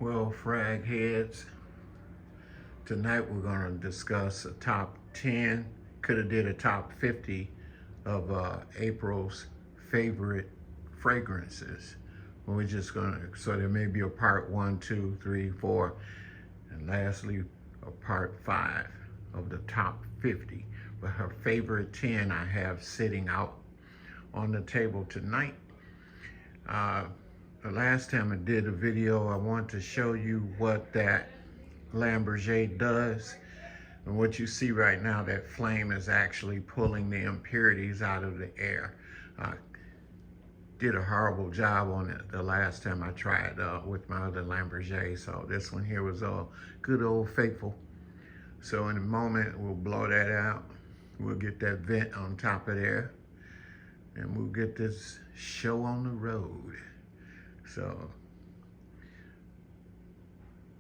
Well, frag heads, tonight we're going to discuss a top 10, could have did a top 50 of April's favorite fragrances. We're just going to, so there may be a part 1, 2, 3, 4, and lastly a part 5 of the top 50. But her favorite 10 I have sitting out on the table tonight. The last time I did a video, I want to show you what that Lamborghini does. And what you see right now, that flame is actually pulling the impurities out of the air. I did a horrible job on it the last time I tried with my other Lamborghini. So this one here was all good old faithful. So in a moment, we'll blow that out. We'll get that vent on top of there, and we'll get this show on the road. So,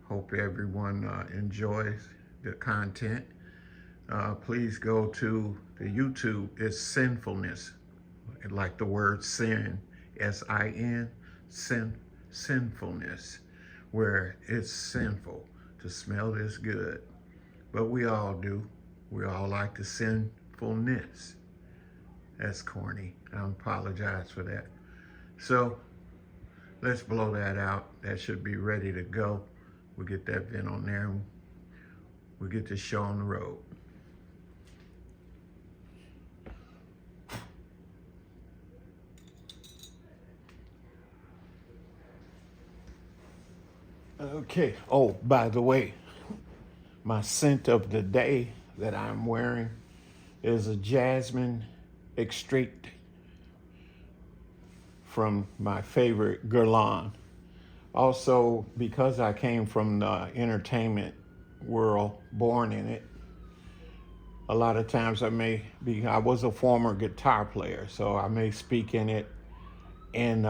hope everyone enjoys the content. Please go to the YouTube. It's Sinfulness, like the word sin, S-I-N, sinfulness, where it's sinful to smell this good. But we all do. We all like the sinfulness. That's corny. I apologize for that. So, let's blow that out. That should be ready to go. We'll get that vent on there and we'll get this show on the road. Okay. Oh, by the way, my scent of the day that I'm wearing is a jasmine extract from my favorite Guerlain. Also, because I came from the entertainment world, born in it, a lot of times I was a former guitar player, so I may speak in it in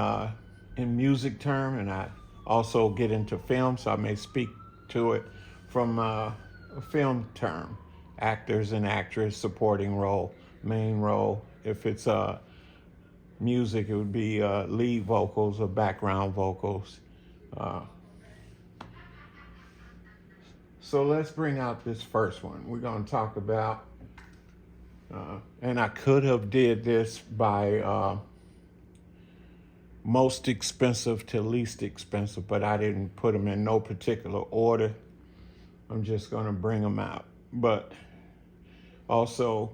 music term, and I also get into film, so I may speak to it from a film term, actors and actress, supporting role, main role. If it's music, it would be lead vocals or background vocals. So let's bring out this first one. We're going to talk about, and I could have did this by most expensive to least expensive, but I didn't put them in no particular order. I'm just going to bring them out. But also,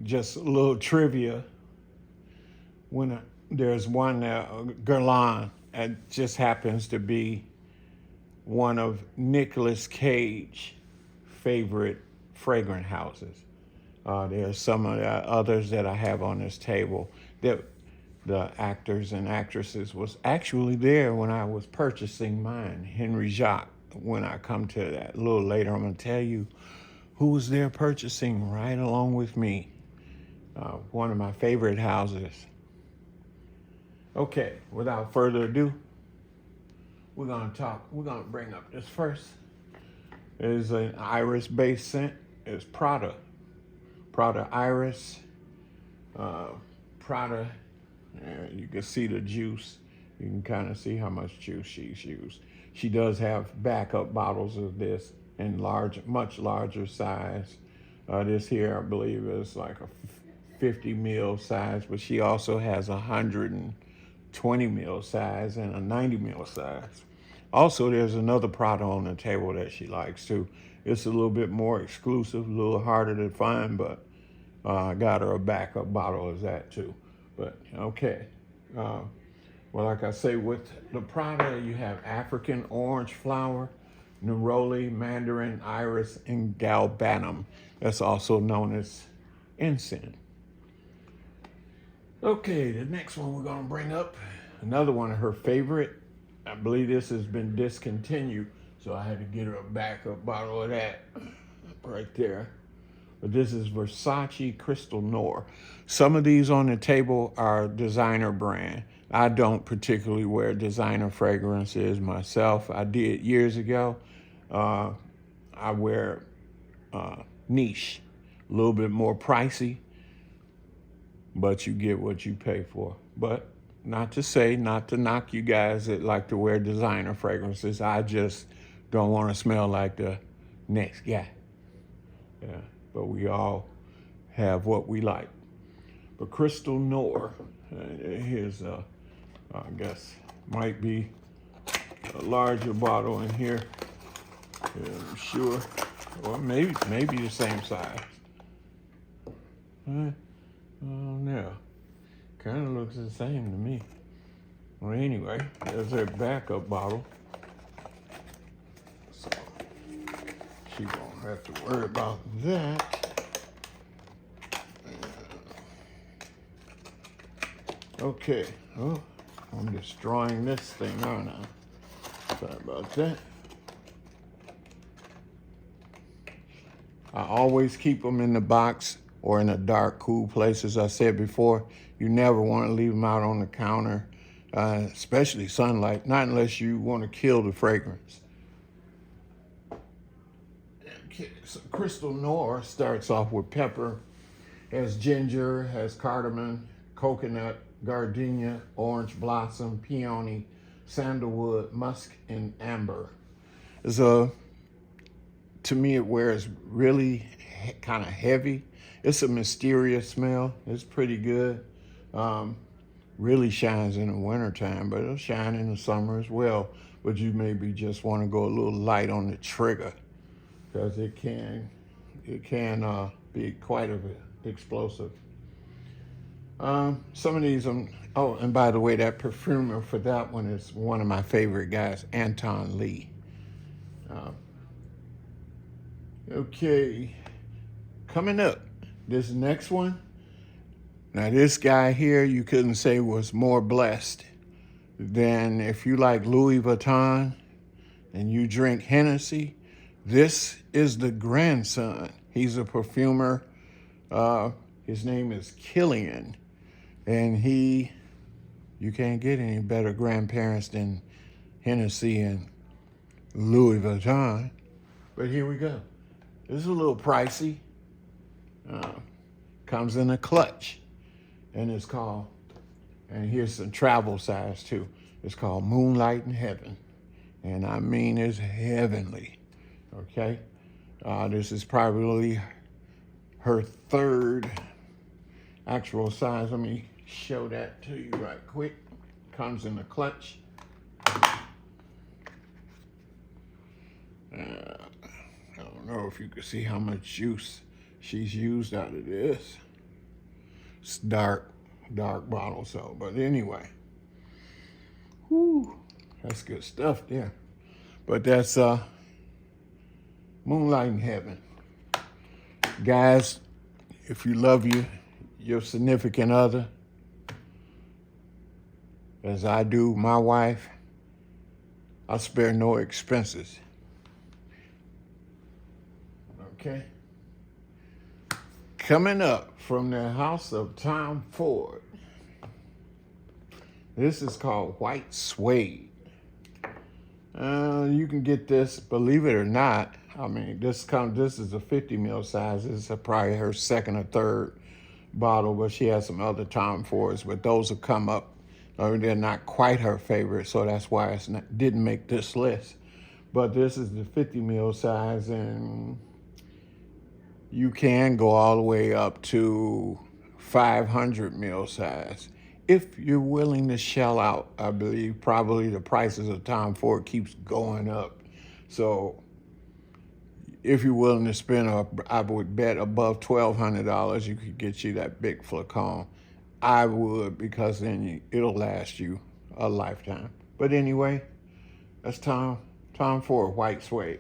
just a little trivia. There's one Guerlain, that just happens to be one of Nicolas Cage's favorite fragrance houses. There's some of the others that I have on this table that the actors and actresses was actually there when I was purchasing mine. Henry Jacques. When I come to that a little later, I'm going to tell you who was there purchasing right along with me. One of my favorite houses. Okay, without further ado, we're going to bring up this first. It is an iris-based scent. It's Prada Iris. Prada, you can see the juice. You can kind of see how much juice she's used. She does have backup bottles of this in much larger size. This here, I believe, is like a 50 ml size, but she also has 120 ml size and a 90 ml size. Also, there's another Prada on the table that she likes too. It's a little bit more exclusive, a little harder to find, but I got her a backup bottle of that too. But okay. Well, like I say, with the Prada, you have African orange flower, neroli, mandarin, iris, and galbanum. That's also known as incense. Okay, the next one we're going to bring up, another one of her favorite. I believe this has been discontinued, so I had to get her a backup bottle of that right there. But this is Versace Crystal Noir. Some of these on the table are designer brand. I don't particularly wear designer fragrances myself. I did years ago. I wear niche, a little bit more pricey, but you get what you pay for. But not to say, not to knock you guys that like to wear designer fragrances. I just don't want to smell like the next guy. Yeah, but we all have what we like. But Crystal Noir, here's I guess might be a larger bottle in here. Yeah, I'm sure, or maybe the same size. Oh no, kind of looks the same to me. Well, anyway, there's a backup bottle, so she won't have to worry about that. Okay, oh, I'm destroying this thing, aren't I? Sorry about that. I always keep them in the box or in a dark, cool place. As I said before, you never want to leave them out on the counter, especially sunlight, not unless you want to kill the fragrance. Okay, so Crystal Noir starts off with pepper, has ginger, has cardamom, coconut, gardenia, orange blossom, peony, sandalwood, musk, and amber. It's to me, it wears really kind of heavy. It's a mysterious smell. It's pretty good. Really shines in the wintertime, but it'll shine in the summer as well. But you maybe just want to go a little light on the trigger because it can be quite a bit explosive. Some of these, oh, and by the way, that perfumer for that one is one of my favorite guys, Anton Lee. Okay, coming up, this next one. Now this guy here, you couldn't say was more blessed than if you like Louis Vuitton and you drink Hennessy. This is the grandson. He's a perfumer. His name is Killian, and you can't get any better grandparents than Hennessy and Louis Vuitton. But here we go. This is a little pricey. Comes in a clutch, and it's called, and here's some travel size too. It's called Moonlight in Heaven, and I mean it's heavenly. Okay, this is probably her third actual size. Let me show that to you right quick. Comes in a clutch. I don't know if you can see how much juice she's used out of this. It's dark bottle, so, but anyway. Whew, that's good stuff there. But that's Moonlight in Heaven. Guys, if you love your significant other, as I do my wife, I spare no expenses. Okay. Coming up from the house of Tom Ford. This is called White Suede. You can get this, believe it or not. I mean, this is a 50 ml size. This is probably her second or third bottle, but she has some other Tom Fords, but those will come up. They're not quite her favorite, so that's why it didn't make this list. But this is the 50 ml size, and you can go all the way up to 500 ml size if you're willing to shell out. I believe probably the prices of Tom Ford keeps going up. So if you're willing to spend, I would bet above $1,200, you could get you that big flacon. I would, because then it'll last you a lifetime. But anyway, that's Tom Ford White Suede.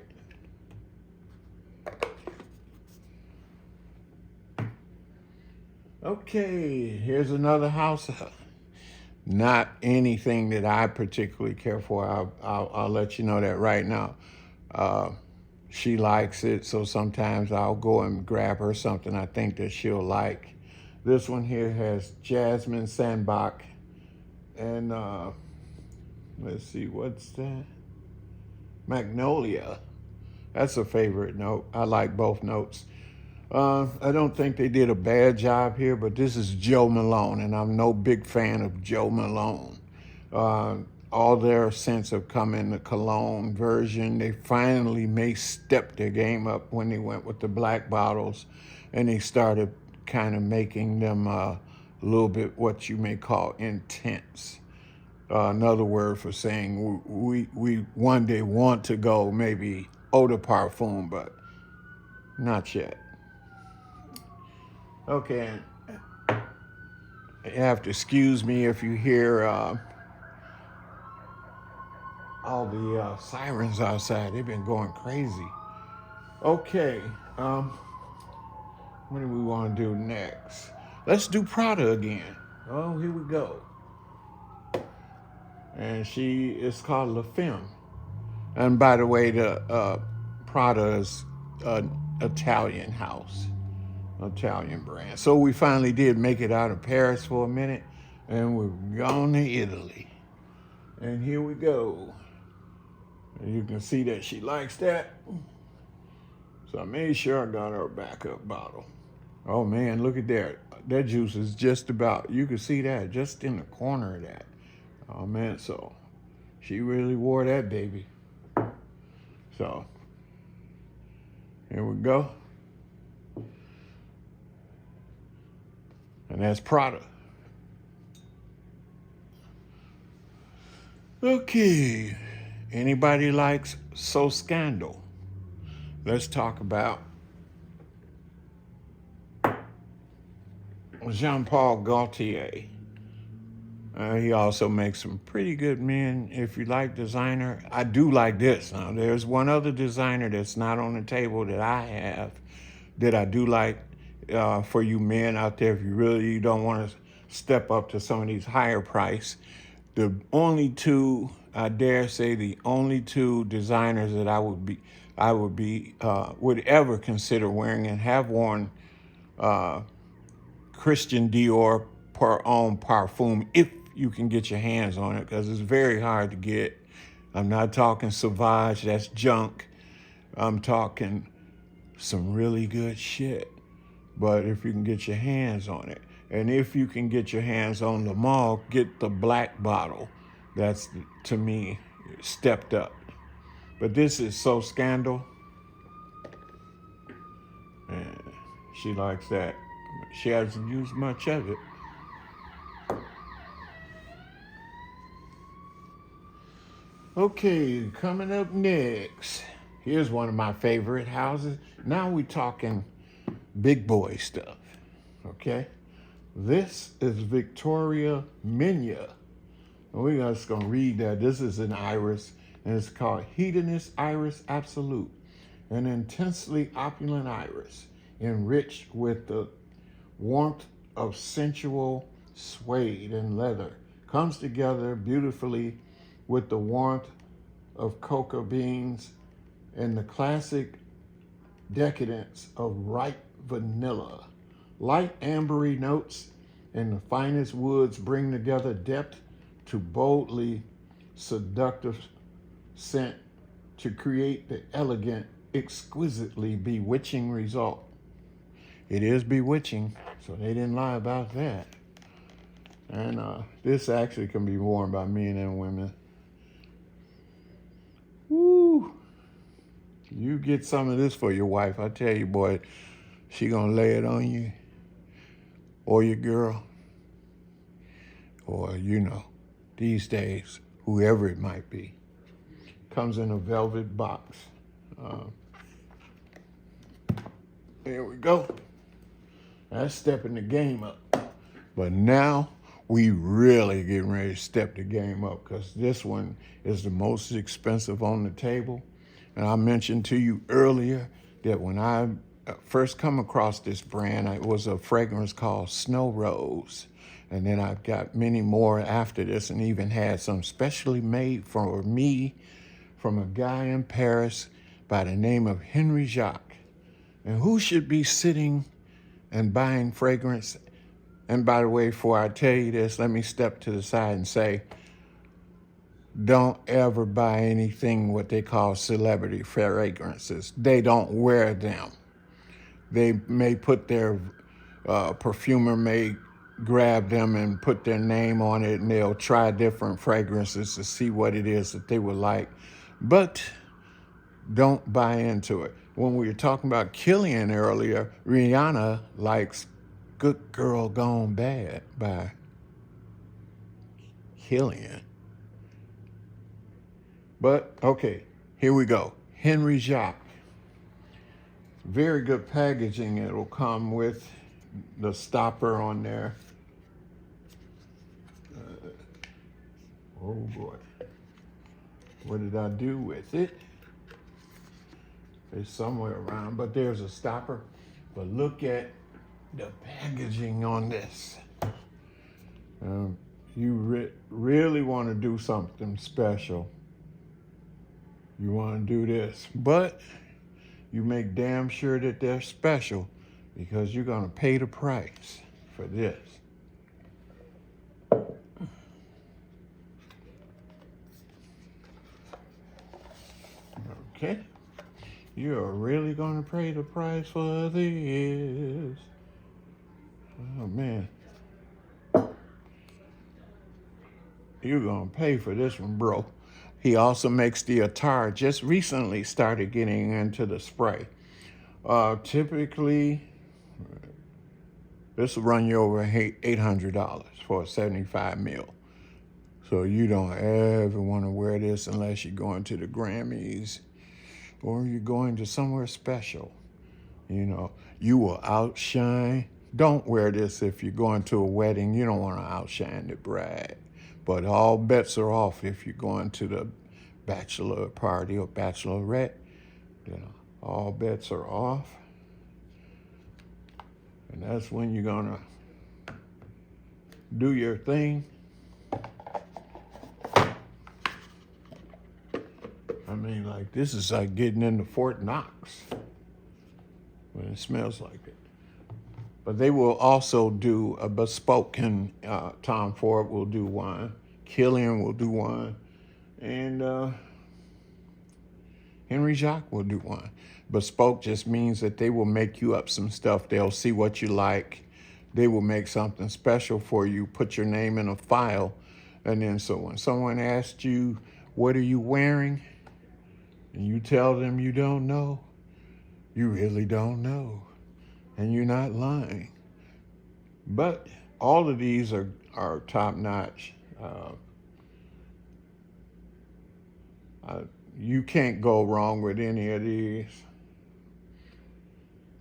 Okay, here's another house. Not anything that I particularly care for. I'll let you know that right now. She likes it, so sometimes I'll go and grab her something I think that she'll like. This one here has jasmine, sandbach, and let's see, what's that? Magnolia. That's a favorite note. I like both notes. I don't think they did a bad job here, but this is Joe Malone, and I'm no big fan of Joe Malone. Uh, all their sense of coming the cologne version, they finally may step their game up when they went with the black bottles, and they started kind of making them a little bit what you may call intense. Another word for saying we one day want to go maybe eau de parfum, but not yet. Okay, you have to excuse me if you hear all the sirens outside. They've been going crazy. Okay, what do we want to do next? Let's do Prada again. Oh, here we go. And she is called La Femme. And by the way, the Prada is an Italian house, Italian brand. So we finally did make it out of Paris for a minute, and we're gone to Italy. And here we go. And you can see that she likes that. So I made sure I got her a backup bottle. Oh man, look at that. That juice is just about, you can see that just in the corner of that. Oh man, so she really wore that baby. So here we go. And that's Prada. Okay, anybody likes So Scandal? Let's talk about Jean-Paul Gaultier. He also makes some pretty good men. If you like designer, I do like this. Now, there's one other designer that's not on the table that I have that I do like for you men out there. If you really don't want to step up to some of these higher price, the only two, I dare say, the only two designers that would ever consider wearing and have worn Christian Dior Homme Parfum, if you can get your hands on it, because it's very hard to get. I'm not talking Sauvage, that's junk. I'm talking some really good shit. But if you can get your hands on it, and if you can get your hands on Le Male, get the black bottle. That's, to me, stepped up. But this is So Scandal. And she likes that. She hasn't used much of it. Okay, coming up next, here's one of my favorite houses. Now we're talking big boy stuff, okay? This is Victoria Minya. And we're just gonna read that. This is an iris, and it's called Hedonist Iris Absolute, an intensely opulent iris, enriched with the warmth of sensual suede and leather. Comes together beautifully with the warmth of cocoa beans and the classic decadence of ripe vanilla. Light ambery notes and the finest woods bring together depth to boldly seductive scent to create the elegant, exquisitely bewitching result. It is bewitching, so they didn't lie about that. And this actually can be worn by men and women. Woo! You get some of this for your wife, I tell you, boy, she gonna lay it on you, or your girl, or these days, whoever it might be. Comes in a velvet box. There we go. That's stepping the game up. But now we really getting ready to step the game up, because this one is the most expensive on the table. And I mentioned to you earlier that when I first come across this brand, it was a fragrance called Snow Rose. And then I've got many more after this, and even had some specially made for me from a guy in Paris by the name of Henry Jacques. And who should be sitting and buying fragrance? And by the way, before I tell you this, let me step to the side and say, don't ever buy anything what they call celebrity fragrances. They don't wear them. they may put their perfumer may grab them and put their name on it, and they'll try different fragrances to see what it is that they would like. But don't buy into it. When we were talking about Killian earlier, Rihanna likes Good Girl Gone Bad by Killian. But okay, here we go. Henry Jacques. Very good packaging. It'll come with the stopper on there. Oh boy. What did I do with it? It's somewhere around, but there's a stopper. But look at the packaging on this. You really want to do something special. You want to do this, but you make damn sure that they're special, because you're going to pay the price for this. Okay. You're really going to pay the price for this. Oh, man. You're going to pay for this one, bro. He also makes the Attar. Just recently started getting into the spray. Typically, this will run you over $800 for a 75 mil. So you don't ever want to wear this unless you're going to the Grammys or you're going to somewhere special. You know, you will outshine. Don't wear this if you're going to a wedding. You don't want to outshine the bride. But all bets are off if you're going to the bachelor party or bachelorette. You know, all bets are off. And that's when you're going to do your thing. I mean, like, this is like getting into Fort Knox when it smells like it. But they will also do a bespoke, and Tom Ford will do one. Killian will do one. And Henry Jacques will do one. Bespoke just means that they will make you up some stuff. They'll see what you like. They will make something special for you, put your name in a file. And then so when someone asks you, what are you wearing? And you tell them you don't know, you really don't know. And you're not lying. But all of these are top notch. You can't go wrong with any of these.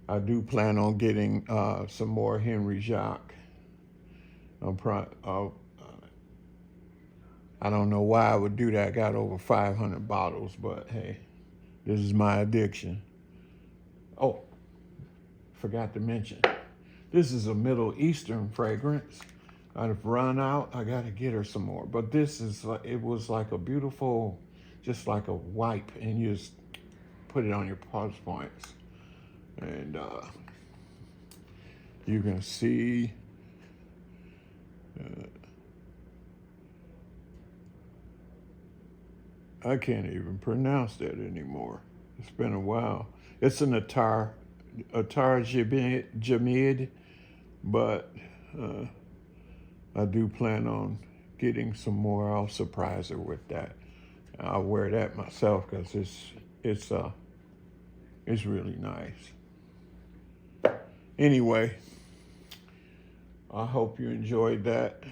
I do plan on getting some more Henry Jacques. I don't know why I would do that. I got over 500 bottles, but hey, this is my addiction. Oh, forgot to mention, this is a Middle Eastern fragrance. I've run out. I got to get her some more. But this is, it was like a beautiful, just like a wipe, and you just put it on your pulse points. And you can see I can't even pronounce that anymore. It's been a while. It's an Attar Jamid, but I do plan on getting some more. I'll surprise her with that. I'll wear that myself because it's really nice. Anyway, I hope you enjoyed that.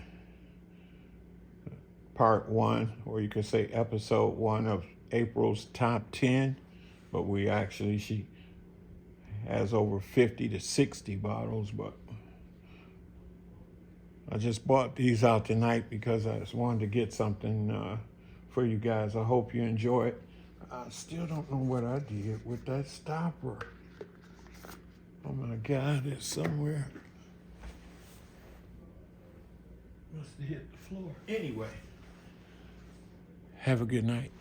Part 1, or you could say episode 1 of April's top 10. But she has over 50 to 60 bottles, but I just bought these out tonight because I just wanted to get something for you guys. I hope you enjoy it. I still don't know what I did with that stopper. Oh my God, it's somewhere. Must have hit the floor. Anyway, have a good night.